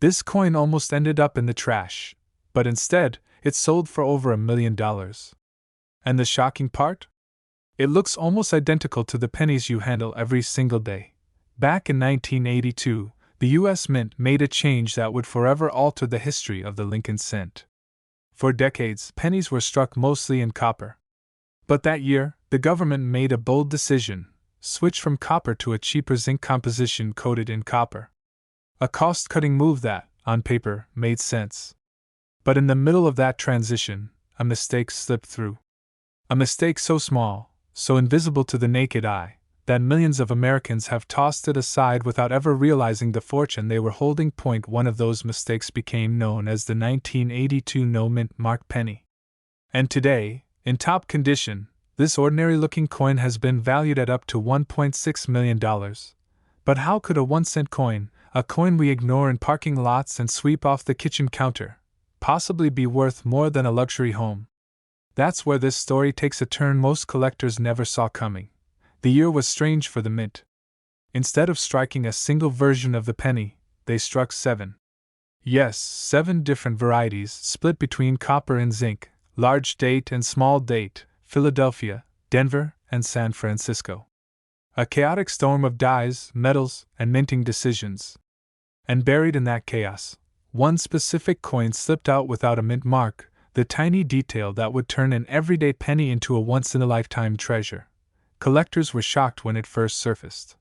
This coin almost ended up in the trash, but instead, it sold for over $1 million. And the shocking part? It looks almost identical to the pennies you handle every single day. Back in 1982, the U.S. Mint made a change that would forever alter the history of the Lincoln cent. For decades, pennies were struck mostly in copper. But that year, the government made a bold decision: switch from copper to a cheaper zinc composition coated in copper. A cost-cutting move that, on paper, made sense. But in the middle of that transition, a mistake slipped through. A mistake so small, so invisible to the naked eye, that millions of Americans have tossed it aside without ever realizing the fortune they were holding. One of those mistakes became known as the 1982 no-mint mark penny. And today, in top condition, this ordinary-looking coin has been valued at up to $1.6 million. But how could a 1-cent coin, a coin we ignore in parking lots and sweep off the kitchen counter, possibly be worth more than a luxury home? That's where this story takes a turn most collectors never saw coming. The year was strange for the mint. Instead of striking a single version of the penny, they struck 7. Yes, 7 different varieties split between copper and zinc, large date and small date, Philadelphia, Denver, and San Francisco. A chaotic storm of dyes, metals, and minting decisions. And buried in that chaos, one specific coin slipped out without a mint mark, the tiny detail that would turn an everyday penny into a once-in-a-lifetime treasure. Collectors were shocked when it first surfaced.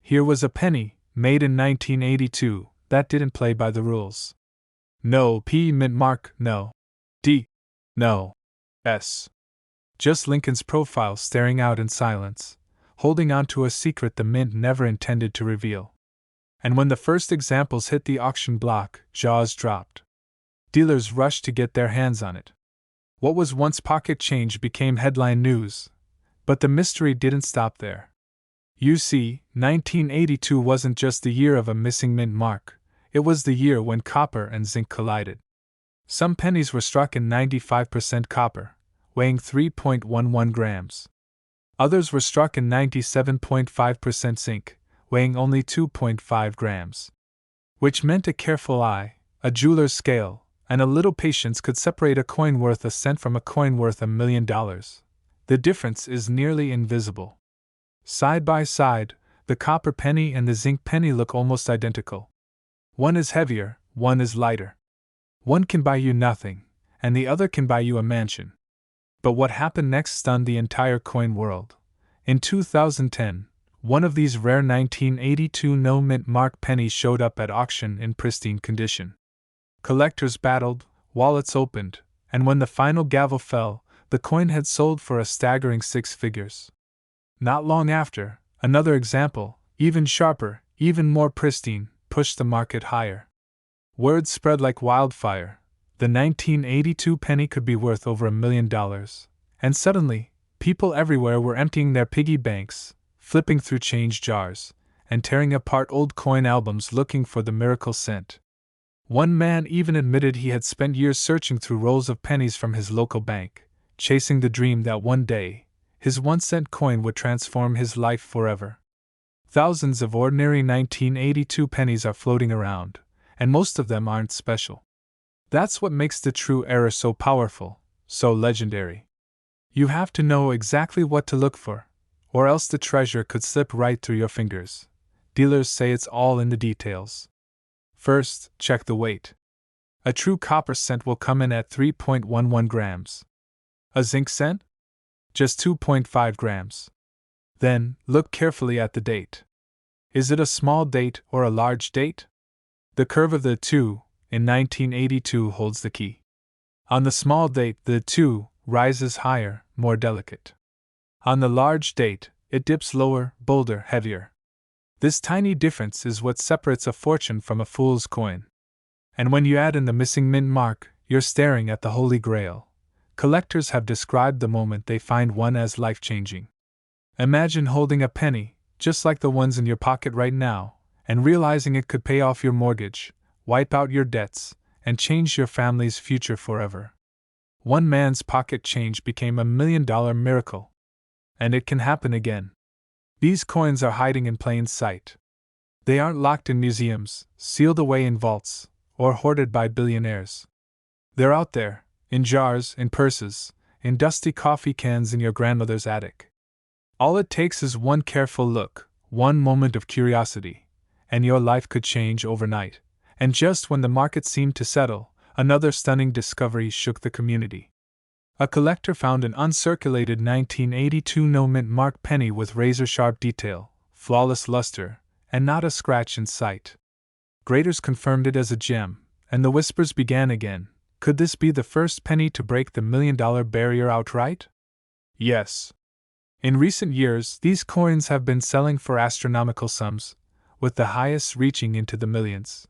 Here was a penny, made in 1982, that didn't play by the rules. No P mint mark, no D, no S. Just Lincoln's profile staring out in silence, holding on to a secret the mint never intended to reveal. And when the first examples hit the auction block, jaws dropped. Dealers rushed to get their hands on it. What was once pocket change became headline news. But the mystery didn't stop there. You see, 1982 wasn't just the year of a missing mint mark, it was the year when copper and zinc collided. Some pennies were struck in 95% copper, weighing 3.11 grams. Others were struck in 97.5% zinc, weighing only 2.5 grams. Which meant a careful eye, a jeweler's scale, and a little patience could separate a coin worth a cent from a coin worth $1 million. The difference is nearly invisible. Side by side, the copper penny and the zinc penny look almost identical. One is heavier, one is lighter. One can buy you nothing, and the other can buy you a mansion. But what happened next stunned the entire coin world. In 2010, one of these rare 1982 no-mint mark pennies showed up at auction in pristine condition. Collectors battled, wallets opened, and when the final gavel fell, the coin had sold for a staggering 6 figures. Not long after, another example, even sharper, even more pristine, pushed the market higher. Word spread like wildfire. The 1982 penny could be worth over $1 million. And suddenly, people everywhere were emptying their piggy banks, flipping through change jars, and tearing apart old coin albums looking for the miracle cent. One man even admitted he had spent years searching through rolls of pennies from his local bank, chasing the dream that one day, his 1-cent coin would transform his life forever. Thousands of ordinary 1982 pennies are floating around, and most of them aren't special. That's what makes the true era so powerful, so legendary. You have to know exactly what to look for, or else the treasure could slip right through your fingers. Dealers say it's all in the details. First, check the weight. A true copper cent will come in at 3.11 grams. A zinc cent? Just 2.5 grams. Then, look carefully at the date. Is it a small date or a large date? The curve of the 2, in 1982, holds the key. On the small date, the 2 rises higher, more delicate. On the large date, it dips lower, bolder, heavier. This tiny difference is what separates a fortune from a fool's coin. And when you add in the missing mint mark, you're staring at the Holy Grail. Collectors have described the moment they find one as life-changing. Imagine holding a penny, just like the ones in your pocket right now, and realizing it could pay off your mortgage, wipe out your debts, and change your family's future forever. One man's pocket change became $1 million miracle. And it can happen again. These coins are hiding in plain sight. They aren't locked in museums, sealed away in vaults, or hoarded by billionaires. They're out there, in jars, in purses, in dusty coffee cans in your grandmother's attic. All it takes is one careful look, one moment of curiosity, and your life could change overnight. And just when the market seemed to settle, another stunning discovery shook the community. A collector found an uncirculated 1982 no-mint mark penny with razor-sharp detail, flawless luster, and not a scratch in sight. Graders confirmed it as a gem, and the whispers began again. Could this be the first penny to break the $1 million barrier outright? Yes. In recent years, these coins have been selling for astronomical sums, with the highest reaching into the millions.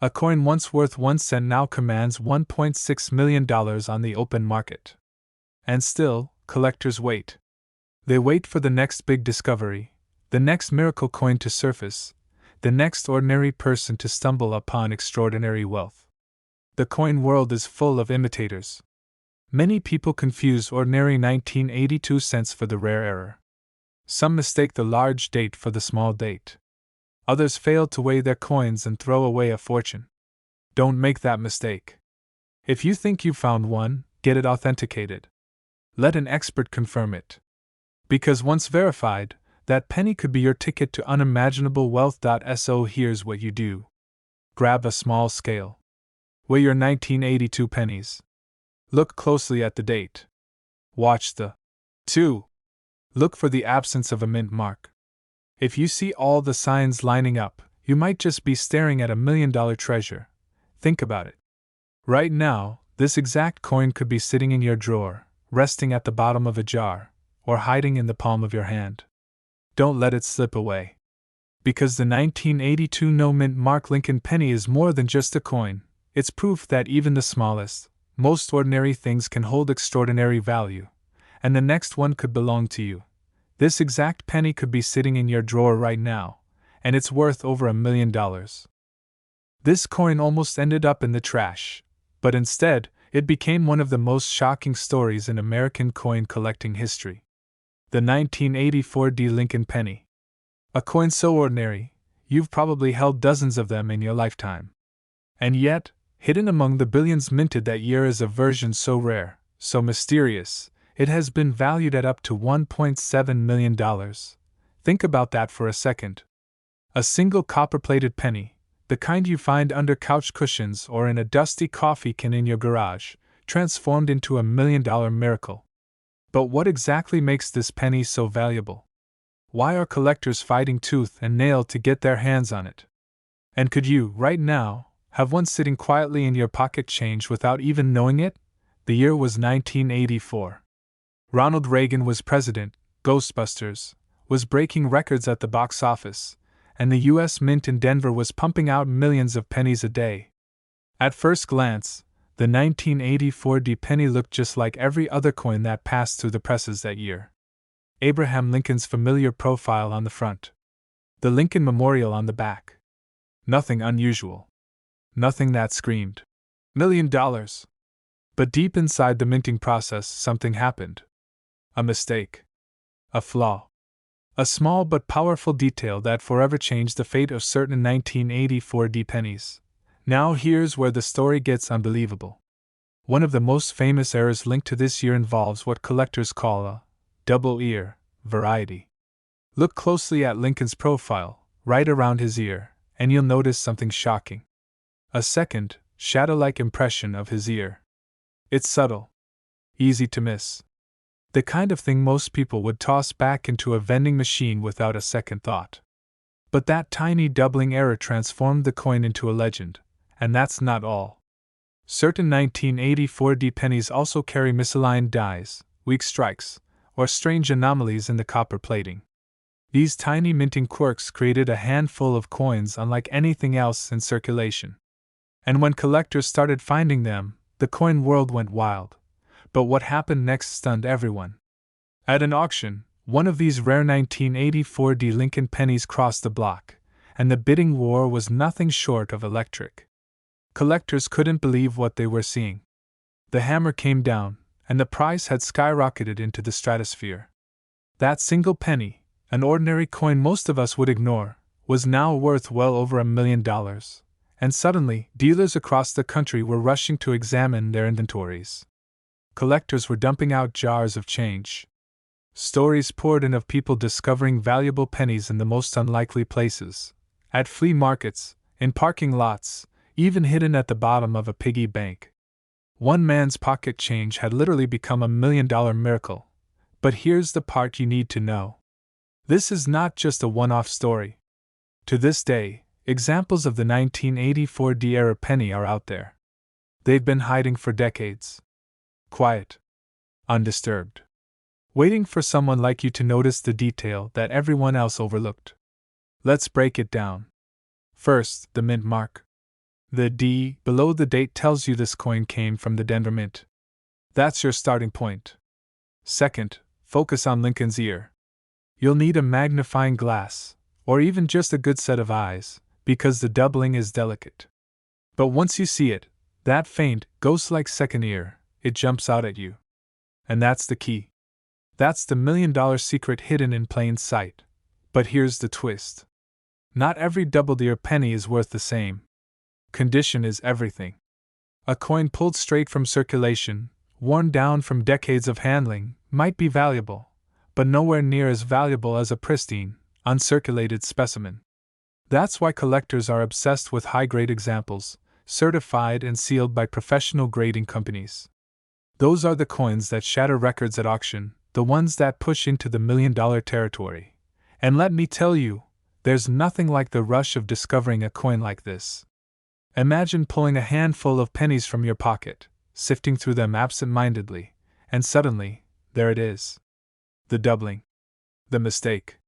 A coin once worth 1 cent now commands $1.6 million on the open market. And still, collectors wait. They wait for the next big discovery, the next miracle coin to surface, the next ordinary person to stumble upon extraordinary wealth. The coin world is full of imitators. Many people confuse ordinary 1982 cents for the rare error. Some mistake the large date for the small date. Others fail to weigh their coins and throw away a fortune. Don't make that mistake. If you think you've found one, get it authenticated. Let an expert confirm it. Because once verified, that penny could be your ticket to unimaginable wealth. So here's what you do. Grab a small scale. Weigh your 1982 pennies. Look closely at the date. Watch the 2. Look for the absence of a mint mark. If you see all the signs lining up, you might just be staring at $1 million treasure. Think about it. Right now, this exact coin could be sitting in your drawer, resting at the bottom of a jar, or hiding in the palm of your hand. Don't let it slip away. Because the 1982 no-mint mark Lincoln penny is more than just a coin, it's proof that even the smallest, most ordinary things can hold extraordinary value, and the next one could belong to you. This exact penny could be sitting in your drawer right now, and it's worth over $1 million. This coin almost ended up in the trash, but instead, it became one of the most shocking stories in American coin collecting history. The 1984 Lincoln penny. A coin so ordinary, you've probably held dozens of them in your lifetime. And yet, hidden among the billions minted that year is a version so rare, so mysterious, it has been valued at up to $1.7 million. Think about that for a second. A single copper-plated penny, the kind you find under couch cushions or in a dusty coffee can in your garage, transformed into $1 million miracle. But what exactly makes this penny so valuable? Why are collectors fighting tooth and nail to get their hands on it? And could you, right now, have one sitting quietly in your pocket change without even knowing it? The year was 1984. Ronald Reagan was president, Ghostbusters was breaking records at the box office, and the U.S. Mint in Denver was pumping out millions of pennies a day. At first glance, the 1984 penny looked just like every other coin that passed through the presses that year. Abraham Lincoln's familiar profile on the front. The Lincoln Memorial on the back. Nothing unusual. Nothing that screamed $1 million. But deep inside the minting process, something happened. A mistake. A flaw. A small but powerful detail that forever changed the fate of certain 1984 pennies. Now here's where the story gets unbelievable. One of the most famous errors linked to this year involves what collectors call a double ear variety. Look closely at Lincoln's profile, right around his ear, and you'll notice something shocking. A second, shadow-like impression of his ear. It's subtle. Easy to miss. The kind of thing most people would toss back into a vending machine without a second thought. But that tiny doubling error transformed the coin into a legend, and that's not all. Certain 1984 pennies also carry misaligned dies, weak strikes, or strange anomalies in the copper plating. These tiny minting quirks created a handful of coins unlike anything else in circulation. And when collectors started finding them, the coin world went wild. But what happened next stunned everyone. At an auction, one of these rare 1984 Lincoln pennies crossed the block, and the bidding war was nothing short of electric. Collectors couldn't believe what they were seeing. The hammer came down, and the price had skyrocketed into the stratosphere. That single penny, an ordinary coin most of us would ignore, was now worth well over $1 million, and suddenly, dealers across the country were rushing to examine their inventories. Collectors were dumping out jars of change. Stories poured in of people discovering valuable pennies in the most unlikely places: at flea markets, in parking lots, even hidden at the bottom of a piggy bank. One man's pocket change had literally become a $1 million miracle. But here's the part you need to know. This is not just a one-off story. To this day, examples of the 1984 D-era penny are out there. They've been hiding for decades. Quiet. Undisturbed. Waiting for someone like you to notice the detail that everyone else overlooked. Let's break it down. First, the mint mark. The D below the date tells you this coin came from the Denver Mint. That's your starting point. Second, focus on Lincoln's ear. You'll need a magnifying glass, or even just a good set of eyes, because the doubling is delicate. But once you see it, that faint, ghost-like second ear, it jumps out at you. And that's the key. That's the $1 million secret hidden in plain sight. But here's the twist. Not every double-ear penny is worth the same. Condition is everything. A coin pulled straight from circulation, worn down from decades of handling, might be valuable, but nowhere near as valuable as a pristine, uncirculated specimen. That's why collectors are obsessed with high-grade examples, certified and sealed by professional grading companies. Those are the coins that shatter records at auction, the ones that push into the $1 million territory. And let me tell you, there's nothing like the rush of discovering a coin like this. Imagine pulling a handful of pennies from your pocket, sifting through them absent-mindedly, and suddenly, there it is. The doubling. The mistake.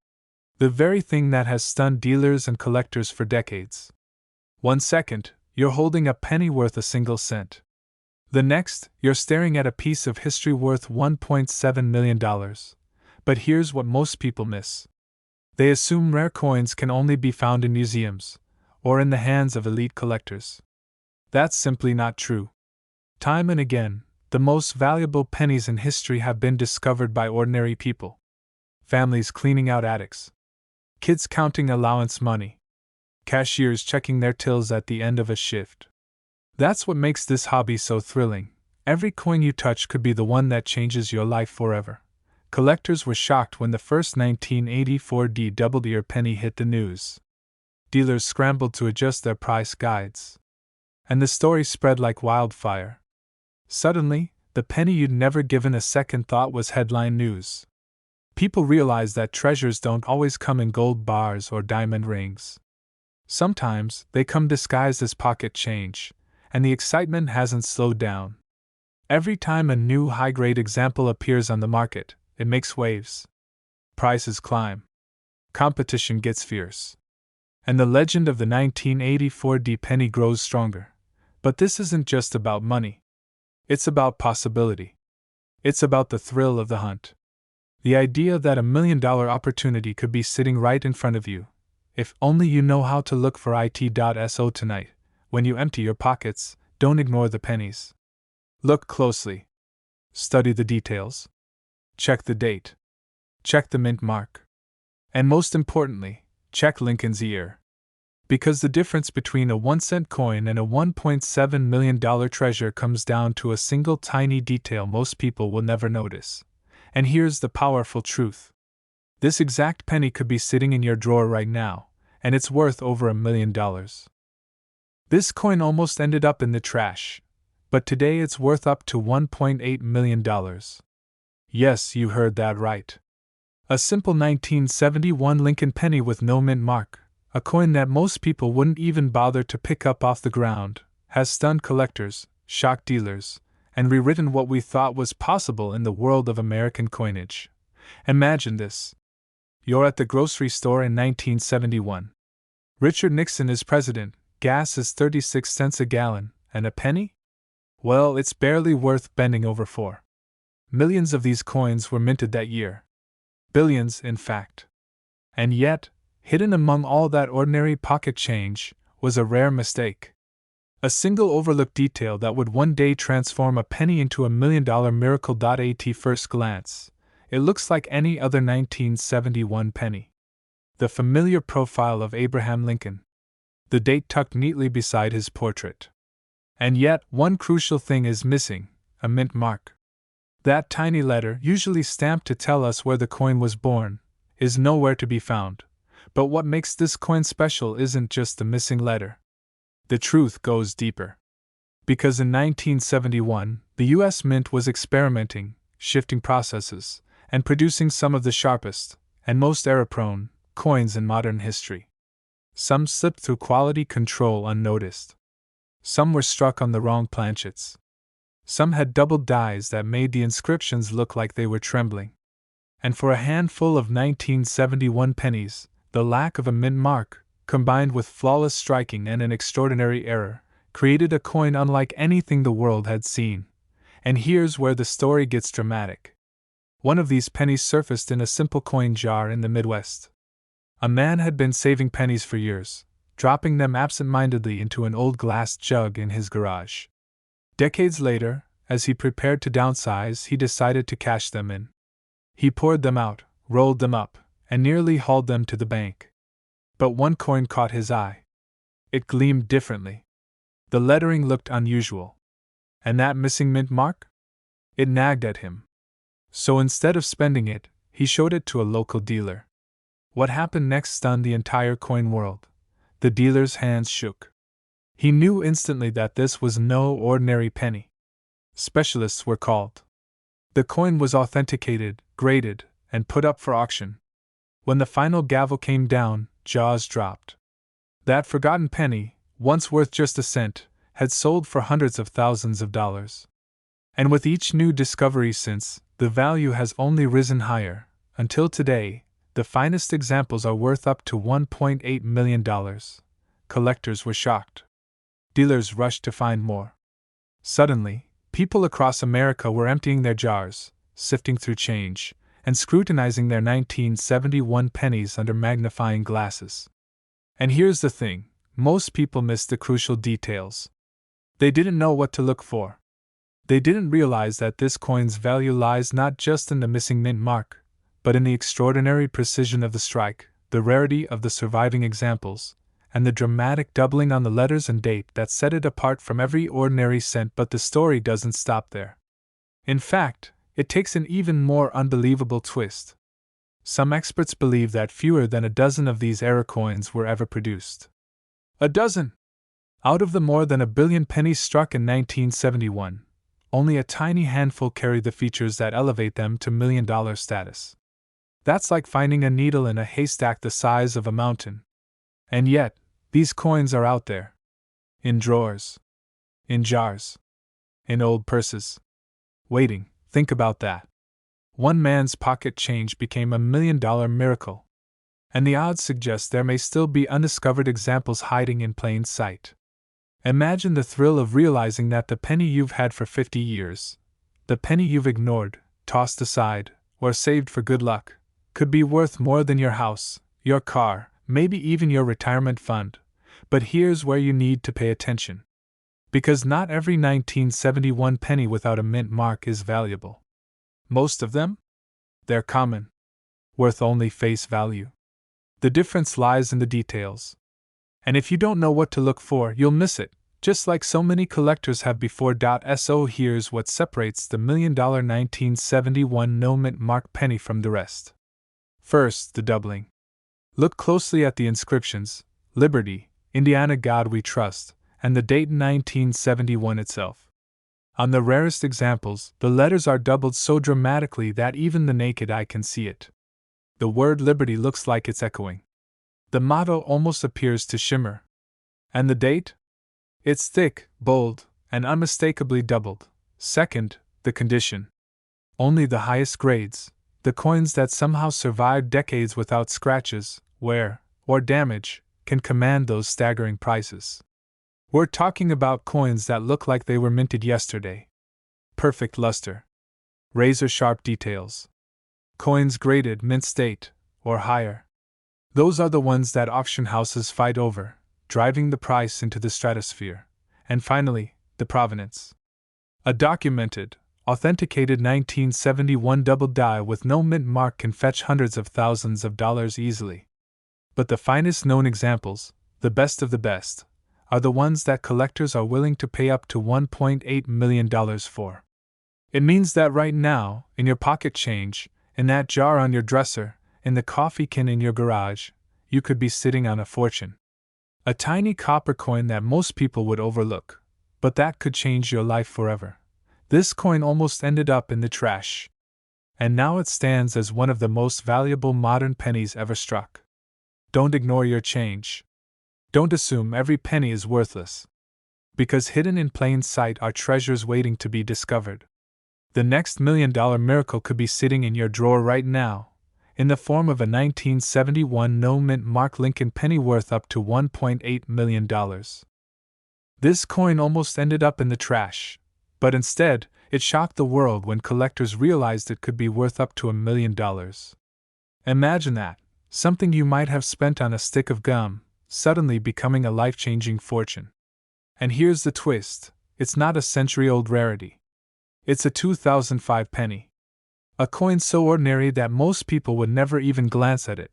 The very thing that has stunned dealers and collectors for decades. 1 second, you're holding a penny worth a single cent. The next, you're staring at a piece of history worth $1.7 million. But here's what most people miss. They assume rare coins can only be found in museums, or in the hands of elite collectors. That's simply not true. Time and again, the most valuable pennies in history have been discovered by ordinary people. Families cleaning out attics. Kids counting allowance money. Cashiers checking their tills at the end of a shift. That's what makes this hobby so thrilling. Every coin you touch could be the one that changes your life forever. Collectors were shocked when the first 1984 D double-ear penny hit the news. Dealers scrambled to adjust their price guides. And the story spread like wildfire. Suddenly, the penny you'd never given a second thought was headline news. People realized that treasures don't always come in gold bars or diamond rings. Sometimes, they come disguised as pocket change, and the excitement hasn't slowed down. Every time a new high-grade example appears on the market, it makes waves. Prices climb. Competition gets fierce. And the legend of the 1984 D penny grows stronger. But this isn't just about money. It's about possibility. It's about the thrill of the hunt. The idea that a $1 million opportunity could be sitting right in front of you, if only you know how to look for it.so tonight. When you empty your pockets, don't ignore the pennies. Look closely. Study the details. Check the date. Check the mint mark. And most importantly, check Lincoln's ear. Because the difference between a 1-cent coin and a $1.7 million treasure comes down to a single tiny detail most people will never notice. And here's the powerful truth. This exact penny could be sitting in your drawer right now, and it's worth over $1 million. This coin almost ended up in the trash, but today it's worth up to $1.8 million. Yes, you heard that right. A simple 1971 Lincoln penny with no mint mark, a coin that most people wouldn't even bother to pick up off the ground, has stunned collectors, shocked dealers, and rewritten what we thought was possible in the world of American coinage. Imagine this. You're at the grocery store in 1971. Richard Nixon is president, gas is 36 cents a gallon, and a penny? Well, it's barely worth bending over for. Millions of these coins were minted that year. Billions, in fact. And yet, hidden among all that ordinary pocket change, was a rare mistake. A single overlooked detail that would one day transform a penny into a $1 million miracle. At first glance, it looks like any other 1971 penny. The familiar profile of Abraham Lincoln. the date tucked neatly beside his portrait. And yet, one crucial thing is missing: a mint mark. That tiny letter, usually stamped to tell us where the coin was born, is nowhere to be found. But what makes this coin special isn't just the missing letter. The truth goes deeper. Because in 1971, the US Mint was experimenting, shifting processes, and producing some of the sharpest, and most error-prone, coins in modern history. Some slipped through quality control unnoticed. Some were struck on the wrong planchets. Some had doubled dies that made the inscriptions look like they were trembling. And for a handful of 1971 pennies, the lack of a mint mark, combined with flawless striking and an extraordinary error, created a coin unlike anything the world had seen. And here's where the story gets dramatic. One of these pennies surfaced in a simple coin jar in the Midwest. A man had been saving pennies for years, dropping them absent-mindedly into an old glass jug in his garage. Decades later, as he prepared to downsize, he decided to cash them in. He poured them out, rolled them up, and nearly hauled them to the bank. But one coin caught his eye. It gleamed differently. The lettering looked unusual. And that missing mint mark? It nagged at him. So instead of spending it, he showed it to a local dealer. What happened next stunned the entire coin world. The dealer's hands shook. He knew instantly that this was no ordinary penny. Specialists were called. The coin was authenticated, graded, and put up for auction. When the final gavel came down, jaws dropped. That forgotten penny, once worth just a cent, had sold for hundreds of thousands of dollars. And with each new discovery since, the value has only risen higher, until today, the finest examples are worth up to $1.8 million. Collectors were shocked. Dealers rushed to find more. Suddenly, people across America were emptying their jars, sifting through change, and scrutinizing their 1971 pennies under magnifying glasses. And here's the thing: most people missed the crucial details. They didn't know what to look for. They didn't realize that this coin's value lies not just in the missing mint mark, but in the extraordinary precision of the strike, the rarity of the surviving examples, and the dramatic doubling on the letters and date that set it apart from every ordinary cent. But the story doesn't stop there. In fact, it takes an even more unbelievable twist. Some experts believe that fewer than a dozen of these error coins were ever produced. A dozen! Out of the more than 1 billion pennies struck in 1971, only a tiny handful carry the features that elevate them to million-dollar status. That's like finding a needle in a haystack the size of a mountain. And yet, these coins are out there. In drawers. In jars. In old purses. Waiting. Think about that. One man's pocket change became $1 million miracle. And the odds suggest there may still be undiscovered examples hiding in plain sight. Imagine the thrill of realizing that the penny you've had for 50 years, the penny you've ignored, tossed aside, or saved for good luck, could be worth more than your house, your car, maybe even your retirement fund. But here's where you need to pay attention. Because not every 1971 penny without a mint mark is valuable. Most of them? They're common. Worth only face value. The difference lies in the details. And if you don't know what to look for, you'll miss it, just like so many collectors have before. So here's what separates the $1 million 1971 no mint mark penny from the rest. First, the doubling. Look closely at the inscriptions: Liberty, Indiana God We Trust, and the date 1971 itself. On the rarest examples, the letters are doubled so dramatically that even the naked eye can see it. The word Liberty looks like it's echoing. The motto almost appears to shimmer. And the date? It's thick, bold, and unmistakably doubled. Second, the condition. Only the highest grades, the coins that somehow survived decades without scratches, wear, or damage, can command those staggering prices. We're talking about coins that look like they were minted yesterday. Perfect luster. Razor-sharp details. Coins graded mint state, or higher. Those are the ones that auction houses fight over, driving the price into the stratosphere. And finally, the provenance. A documented, authenticated 1971 double die with no mint mark can fetch hundreds of thousands of dollars easily. But the finest known examples, the best of the best, are the ones that collectors are willing to pay up to $1.8 million for. It means that right now, in your pocket change, in that jar on your dresser, in the coffee can in your garage, you could be sitting on a fortune. A tiny copper coin that most people would overlook, but that could change your life forever. This coin almost ended up in the trash. And now it stands as one of the most valuable modern pennies ever struck. Don't ignore your change. Don't assume every penny is worthless. Because hidden in plain sight are treasures waiting to be discovered. The next $1 million miracle could be sitting in your drawer right now, in the form of a 1971 no-mint Mark Lincoln penny worth up to $1.8 million. This coin almost ended up in the trash, but instead, it shocked the world when collectors realized it could be worth up to $1 million. Imagine that, something you might have spent on a stick of gum, suddenly becoming a life-changing fortune. And here's the twist, it's not a century-old rarity. It's a 2005 penny. A coin so ordinary that most people would never even glance at it,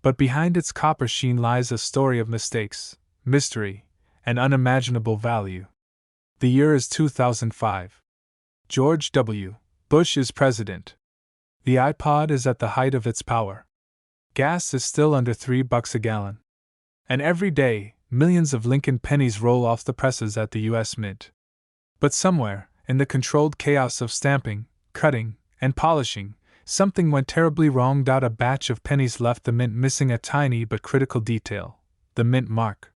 but behind its copper sheen lies a story of mistakes, mystery, and unimaginable value. The year is 2005. George W. Bush is president. The iPod is at the height of its power. Gas is still under $3 a gallon. And every day, millions of Lincoln pennies roll off the presses at the U.S. Mint. But somewhere, in the controlled chaos of stamping, cutting, and polishing, something went terribly wrong. A batch of pennies left the mint missing a tiny but critical detail: the mint mark.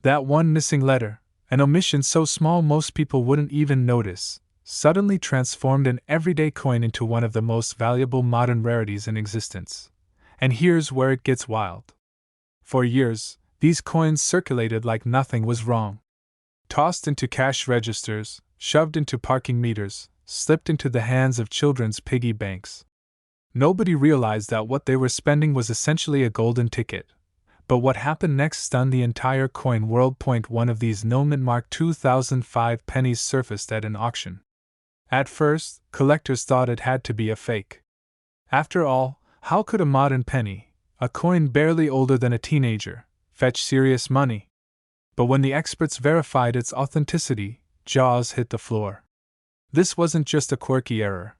That one missing letter, an omission so small most people wouldn't even notice, suddenly transformed an everyday coin into one of the most valuable modern rarities in existence. And here's where it gets wild. For years, these coins circulated like nothing was wrong. Tossed into cash registers, shoved into parking meters, slipped into the hands of children's piggy banks. Nobody realized that what they were spending was essentially a golden ticket. But what happened next stunned the entire coin world. One of these no-mint Mark 2005 pennies surfaced at an auction. At first, collectors thought it had to be a fake. After all, how could a modern penny, a coin barely older than a teenager, fetch serious money? But when the experts verified its authenticity, jaws hit the floor. This wasn't just a quirky error.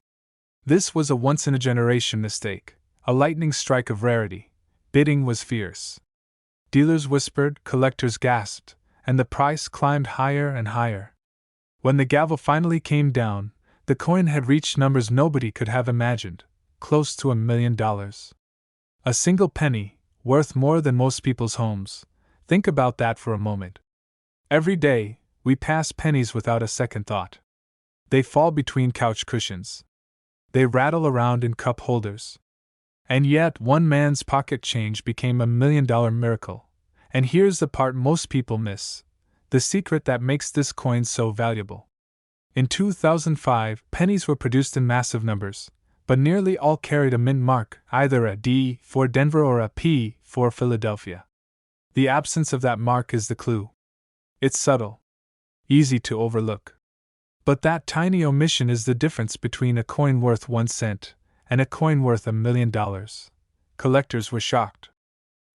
This was a once-in-a-generation mistake, a lightning strike of rarity. Bidding was fierce. Dealers whispered, collectors gasped, and the price climbed higher and higher. When the gavel finally came down, the coin had reached numbers nobody could have imagined, close to $1 million. A single penny, worth more than most people's homes. Think about that for a moment. Every day, we pass pennies without a second thought. They fall between couch cushions. They rattle around in cup holders. And yet, one man's pocket change became $1 million miracle. And here's the part most people miss: the secret that makes this coin so valuable. In 2005, pennies were produced in massive numbers, but nearly all carried a mint mark, either a D for Denver or a P for Philadelphia. The absence of that mark is the clue. It's subtle, easy to overlook. But that tiny omission is the difference between a coin worth 1 cent and a coin worth $1 million. Collectors were shocked.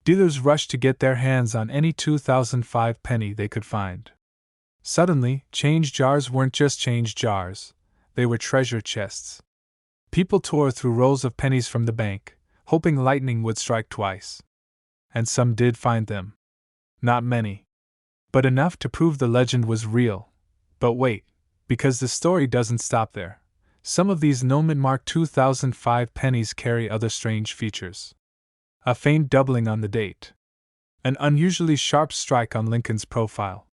Dealers rushed to get their hands on any 2005 penny they could find. Suddenly, change jars weren't just change jars, they were treasure chests. People tore through rolls of pennies from the bank, hoping lightning would strike twice. And some did find them. Not many. But enough to prove the legend was real. But wait, because the story doesn't stop there. Some of these no-mint Mark 2005 pennies carry other strange features. A faint doubling on the date. An unusually sharp strike on Lincoln's profile.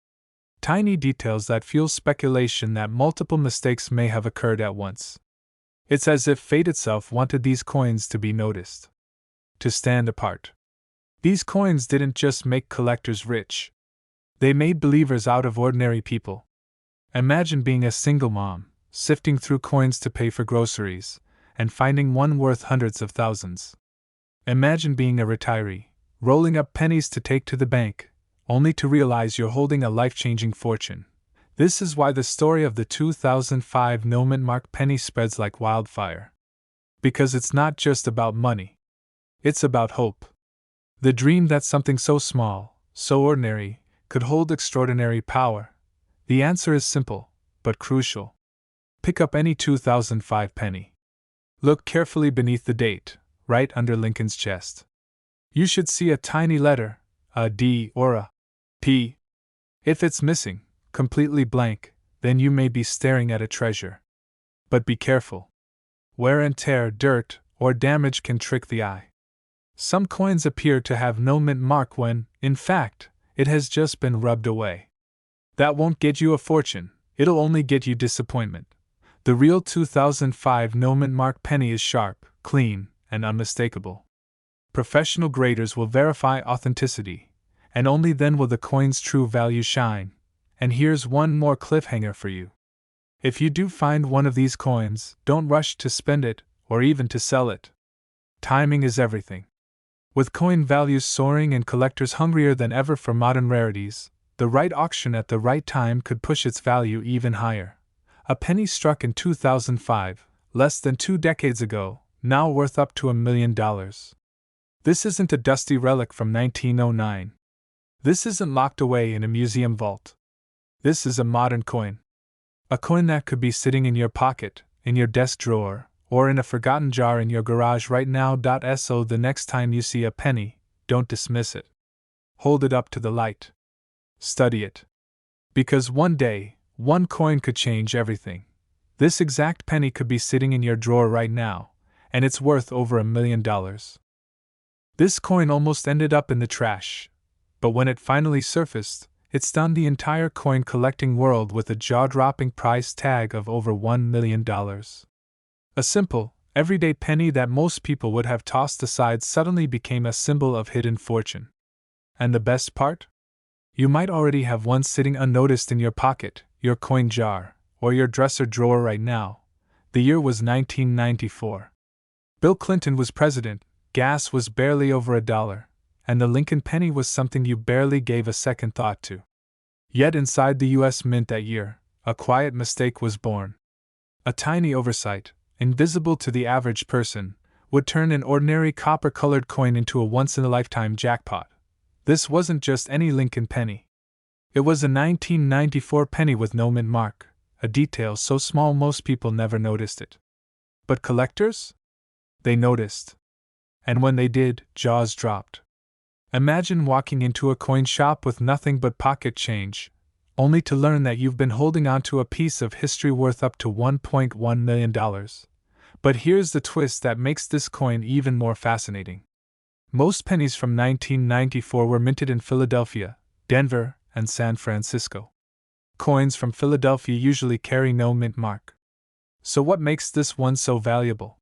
Tiny details that fuel speculation that multiple mistakes may have occurred at once. It's as if fate itself wanted these coins to be noticed. To stand apart. These coins didn't just make collectors rich. They made believers out of ordinary people. Imagine being a single mom, sifting through coins to pay for groceries, and finding one worth hundreds of thousands. Imagine being a retiree, rolling up pennies to take to the bank, only to realize you're holding a life-changing fortune. This is why the story of the 2005 no-mint Mark penny spreads like wildfire. Because it's not just about money. It's about hope. The dream that something so small, so ordinary, could hold extraordinary power? The answer is simple, but crucial. Pick up any 2005 penny. Look carefully beneath the date, right under Lincoln's chest. You should see a tiny letter, a D or a P. If it's missing, completely blank, then you may be staring at a treasure. But be careful. Wear and tear, dirt, or damage can trick the eye. Some coins appear to have no mint mark when, in fact, it has just been rubbed away. That won't get you a fortune, it'll only get you disappointment. The real 2005 no mint mark penny is sharp, clean, and unmistakable. Professional graders will verify authenticity, and only then will the coin's true value shine. And here's one more cliffhanger for you. If you do find one of these coins, don't rush to spend it, or even to sell it. Timing is everything. With coin values soaring and collectors hungrier than ever for modern rarities, the right auction at the right time could push its value even higher. A penny struck in 2005, less than 2 decades ago, now worth up to $1 million. This isn't a dusty relic from 1909. This isn't locked away in a museum vault. This is a modern coin. A coin that could be sitting in your pocket, in your desk drawer, or in a forgotten jar in your garage right now. So the next time you see a penny, don't dismiss it. Hold it up to the light. Study it. Because one day, one coin could change everything. This exact penny could be sitting in your drawer right now, and it's worth over $1 million. This coin almost ended up in the trash, but when it finally surfaced, it stunned the entire coin collecting world with a jaw-dropping price tag of over $1 million. A simple, everyday penny that most people would have tossed aside suddenly became a symbol of hidden fortune. And the best part? You might already have one sitting unnoticed in your pocket, your coin jar, or your dresser drawer right now. The year was 1994. Bill Clinton was president, gas was barely over $1, and the Lincoln penny was something you barely gave a second thought to. Yet inside the U.S. Mint that year, a quiet mistake was born. A tiny oversight, invisible to the average person, would turn an ordinary copper-colored coin into a once-in-a-lifetime jackpot. This wasn't just any Lincoln penny. It was a 1994 penny with no mint mark, a detail so small most people never noticed it. But collectors? They noticed. And when they did, jaws dropped. Imagine walking into a coin shop with nothing but pocket change, only to learn that you've been holding onto a piece of history worth up to $1.1 million. But here's the twist that makes this coin even more fascinating. Most pennies from 1994 were minted in Philadelphia, Denver, and San Francisco. Coins from Philadelphia usually carry no mint mark. So what makes this one so valuable?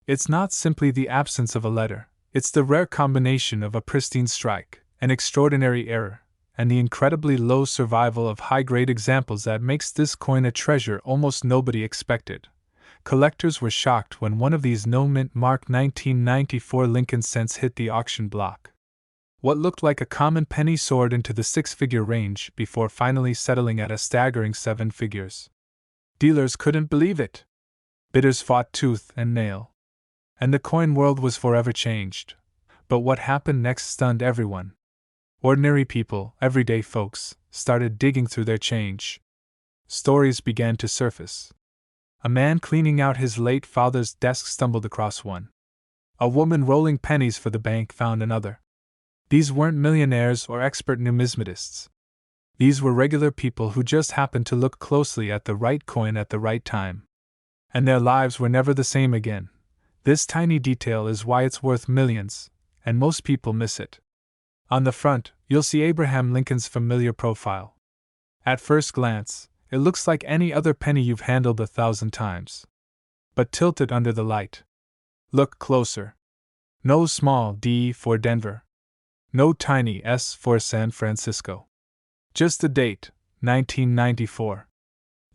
It's not simply the absence of a letter, it's the rare combination of a pristine strike, an extraordinary error, and the incredibly low survival of high-grade examples that makes this coin a treasure almost nobody expected. Collectors were shocked when one of these no-mint mark 1994 Lincoln cents hit the auction block. What looked like a common penny soared into the 6-figure range before finally settling at a staggering 7 figures. Dealers couldn't believe it. Bidders fought tooth and nail. And the coin world was forever changed. But what happened next stunned everyone. Ordinary people, everyday folks, started digging through their change. Stories began to surface. A man cleaning out his late father's desk stumbled across one. A woman rolling pennies for the bank found another. These weren't millionaires or expert numismatists. These were regular people who just happened to look closely at the right coin at the right time. And their lives were never the same again. This tiny detail is why it's worth millions, and most people miss it. On the front, you'll see Abraham Lincoln's familiar profile. At first glance, it looks like any other penny you've handled 1,000 times. But tilt it under the light. Look closer. No small D for Denver. No tiny S for San Francisco. Just the date, 1994.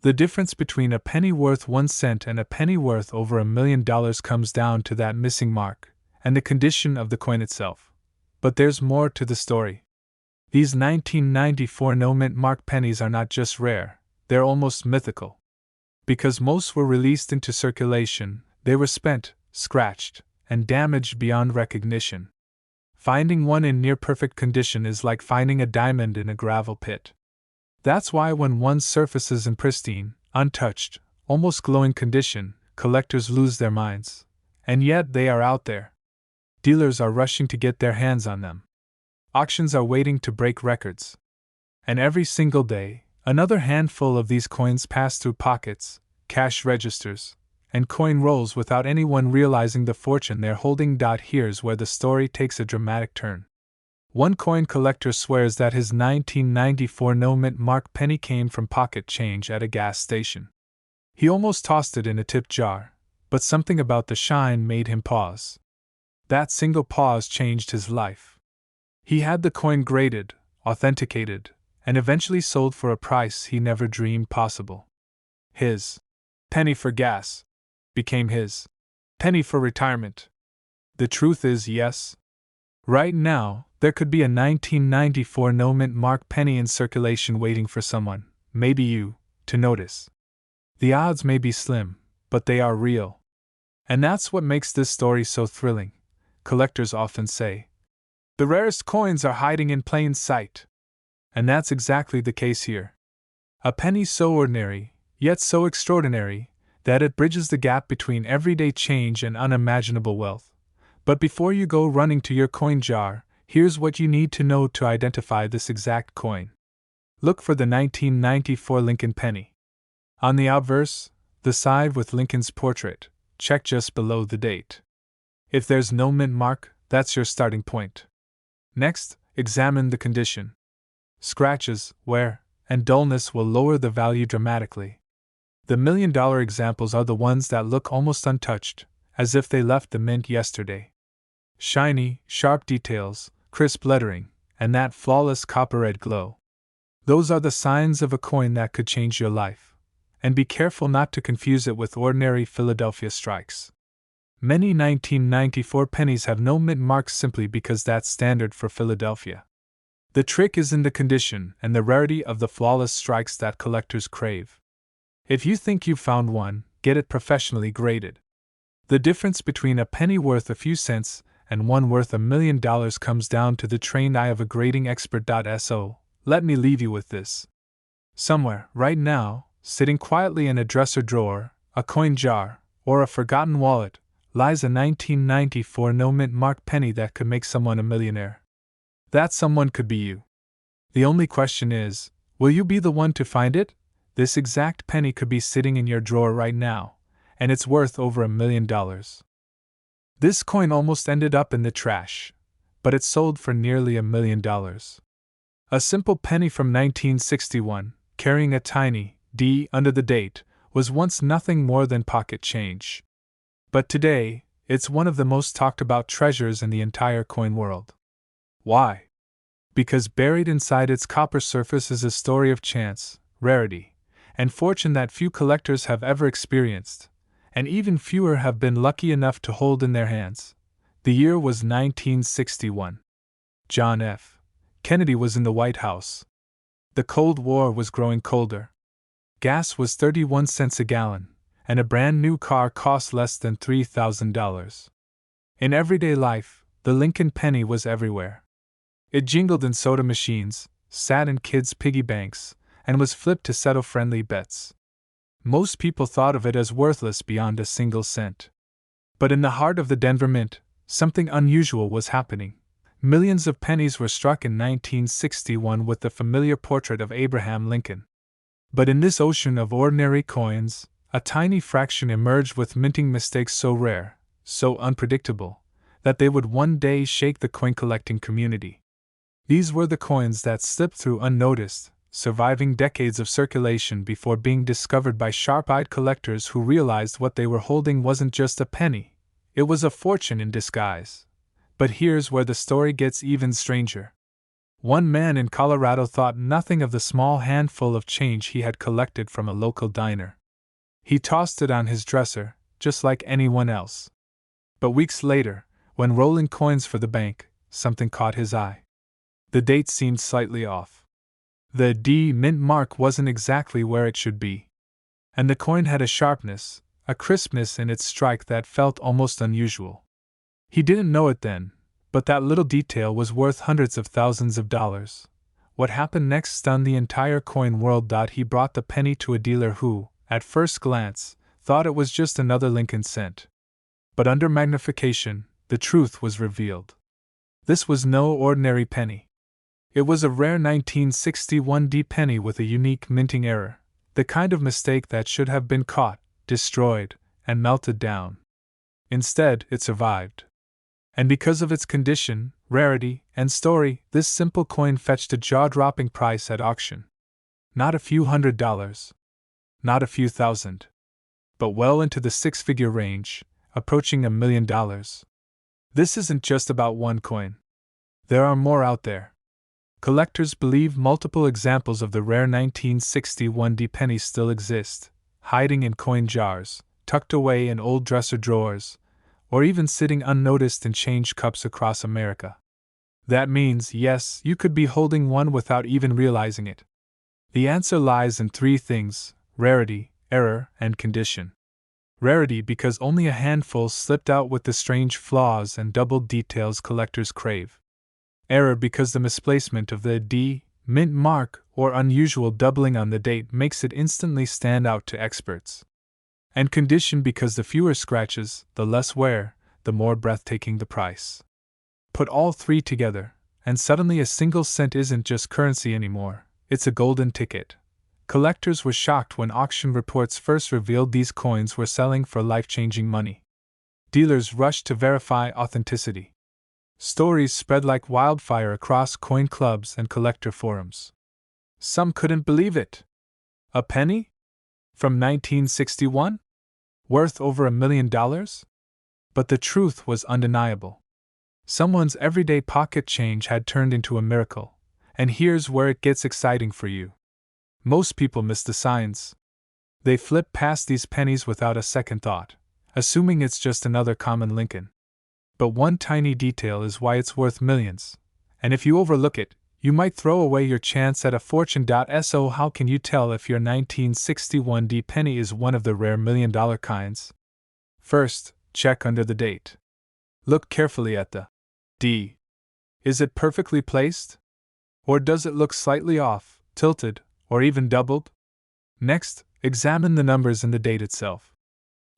The difference between a penny worth 1 cent and a penny worth over $1 million comes down to that missing mark, and the condition of the coin itself. But there's more to the story. These 1994 no-mint mark pennies are not just rare, they're almost mythical. Because most were released into circulation, they were spent, scratched, and damaged beyond recognition. Finding one in near-perfect condition is like finding a diamond in a gravel pit. That's why when one surfaces in pristine, untouched, almost glowing condition, collectors lose their minds. And yet they are out there. Dealers are rushing to get their hands on them. Auctions are waiting to break records. And every single day, another handful of these coins pass through pockets, cash registers, and coin rolls without anyone realizing the fortune they're holding. Here's where the story takes a dramatic turn. One coin collector swears that his 1994 no-mint mark penny came from pocket change at a gas station. He almost tossed it in a tip jar, but something about the shine made him pause. That single pause changed his life. He had the coin graded, authenticated, and eventually sold for a price he never dreamed possible. His penny for gas became his penny for retirement. The truth is, yes. Right now, there could be a 1994 no-mint mark penny in circulation waiting for someone, maybe you, to notice. The odds may be slim, but they are real. And that's what makes this story so thrilling. Collectors often say, the rarest coins are hiding in plain sight. And that's exactly the case here. A penny so ordinary, yet so extraordinary, that it bridges the gap between everyday change and unimaginable wealth. But before you go running to your coin jar, here's what you need to know to identify this exact coin. Look for the 1994 Lincoln penny. On the obverse, the side with Lincoln's portrait, check just below the date. If there's no mint mark, that's your starting point. Next, examine the condition. Scratches, wear, and dullness will lower the value dramatically. The $1 million examples are the ones that look almost untouched, as if they left the mint yesterday. Shiny, sharp details, crisp lettering, and that flawless copper-red glow. Those are the signs of a coin that could change your life. And be careful not to confuse it with ordinary Philadelphia strikes. Many 1994 pennies have no mint marks simply because that's standard for Philadelphia. The trick is in the condition and the rarity of the flawless strikes that collectors crave. If you think you've found one, get it professionally graded. The difference between a penny worth a few cents and one worth $1 million comes down to the trained eye of a grading expert. So, let me leave you with this. Somewhere, right now, sitting quietly in a dresser drawer, a coin jar, or a forgotten wallet, lies a 1994 no-mint mark penny that could make someone a millionaire. That someone could be you. The only question is, will you be the one to find it? This exact penny could be sitting in your drawer right now, and it's worth over $1 million. This coin almost ended up in the trash, but it sold for nearly $1 million. A simple penny from 1961, carrying a tiny D under the date, was once nothing more than pocket change. But today, it's one of the most talked about treasures in the entire coin world. Why? Because buried inside its copper surface is a story of chance, rarity, and fortune that few collectors have ever experienced, and even fewer have been lucky enough to hold in their hands. The year was 1961. John F. Kennedy was in the White House. The Cold War was growing colder. Gas was 31 cents a gallon, and a brand new car cost less than $3,000. In everyday life, the Lincoln penny was everywhere. It jingled in soda machines, sat in kids' piggy banks, and was flipped to settle friendly bets. Most people thought of it as worthless beyond a single cent. But in the heart of the Denver Mint, something unusual was happening. Millions of pennies were struck in 1961 with the familiar portrait of Abraham Lincoln. But in this ocean of ordinary coins, a tiny fraction emerged with minting mistakes so rare, so unpredictable, that they would one day shake the coin-collecting community. These were the coins that slipped through unnoticed, surviving decades of circulation before being discovered by sharp-eyed collectors who realized what they were holding wasn't just a penny, it was a fortune in disguise. But here's where the story gets even stranger. One man in Colorado thought nothing of the small handful of change he had collected from a local diner. He tossed it on his dresser, just like anyone else. But weeks later, when rolling coins for the bank, something caught his eye. The date seemed slightly off. The D mint mark wasn't exactly where it should be. And the coin had a sharpness, a crispness in its strike that felt almost unusual. He didn't know it then, But that little detail was worth hundreds of thousands of dollars. What happened next stunned the entire coin world. He brought the penny to a dealer who, at first glance, thought it was just another Lincoln cent. But under magnification, the truth was revealed. This was no ordinary penny. It was a rare 1961 penny with a unique minting error, the kind of mistake that should have been caught, destroyed, and melted down. Instead, it survived. And because of its condition, rarity, and story, this simple coin fetched a jaw-dropping price at auction. Not a few $100s. Not a few thousand. But well into the six-figure range, approaching $1 million. This isn't just about one coin. There are more out there. Collectors believe multiple examples of the rare 1961 penny still exist, hiding in coin jars, tucked away in old dresser drawers, or even sitting unnoticed in change cups across America. That means, yes, you could be holding one without even realizing it. The answer lies in three things: rarity, error, and condition. Rarity because only a handful slipped out with the strange flaws and doubled details collectors crave. Error because the misplacement of the D mint mark or unusual doubling on the date makes it instantly stand out to experts. And condition because the fewer scratches, the less wear, the more breathtaking the price. Put all three together, and suddenly a single cent isn't just currency anymore, it's a golden ticket. Collectors were shocked when auction reports first revealed these coins were selling for life-changing money. Dealers rushed to verify authenticity. Stories spread like wildfire across coin clubs and collector forums. Some couldn't believe it. A penny? From 1961? Worth over $1 million? But the truth was undeniable. Someone's everyday pocket change had turned into a miracle, and here's where it gets exciting for you. Most people miss the signs. They flip past these pennies without a second thought, assuming it's just another common Lincoln. But one tiny detail is why it's worth millions, and if you overlook it, you might throw away your chance at a fortune. So how can you tell if your 1961 penny is one of the rare $1 million kinds? First, check under the date. Look carefully at the D. Is it perfectly placed? Or does it look slightly off, tilted, or even doubled? Next, examine the numbers in the date itself.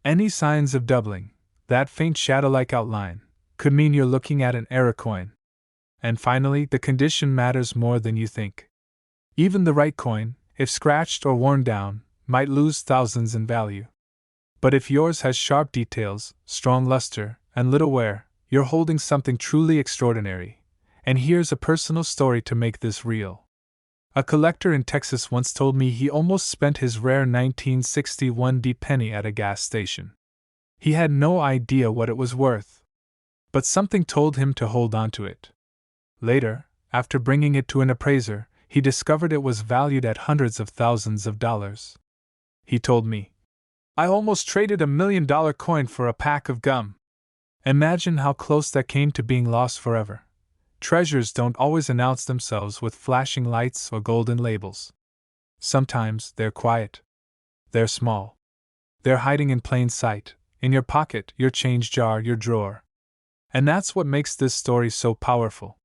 Any signs of doubling, that faint shadow-like outline, could mean you're looking at an error coin. And finally, the condition matters more than you think. Even the right coin, if scratched or worn down, might lose thousands in value. But if yours has sharp details, strong luster, and little wear, you're holding something truly extraordinary. And here's a personal story to make this real. A collector in Texas once told me he almost spent his rare 1961 penny at a gas station. He had no idea what it was worth. But something told him to hold on to it. Later, after bringing it to an appraiser, he discovered it was valued at hundreds of thousands of dollars. He told me, "I almost traded $1 million coin for a pack of gum." Imagine how close that came to being lost forever. Treasures don't always announce themselves with flashing lights or golden labels. Sometimes they're quiet. They're small. They're hiding in plain sight, in your pocket, your change jar, your drawer. And that's what makes this story so powerful.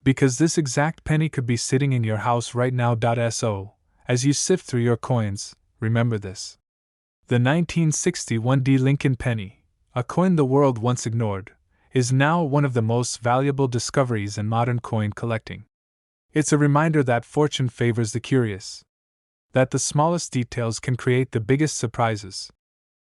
Because this exact penny could be sitting in your house right now. So, as you sift through your coins, remember this. The 1961 Lincoln penny, a coin the world once ignored, is now one of the most valuable discoveries in modern coin collecting. It's a reminder that fortune favors the curious. That the smallest details can create the biggest surprises.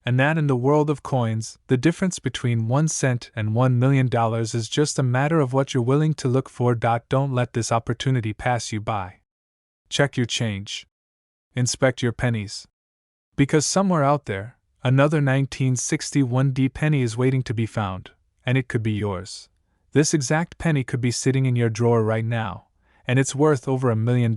And that in the world of coins, the difference between 1 cent and $1 million is just a matter of what you're willing to look for. Don't let this opportunity pass you by. Check your change. Inspect your pennies. Because somewhere out there, another 1961 penny is waiting to be found, and it could be yours. This exact penny could be sitting in your drawer right now, and it's worth over $1 million.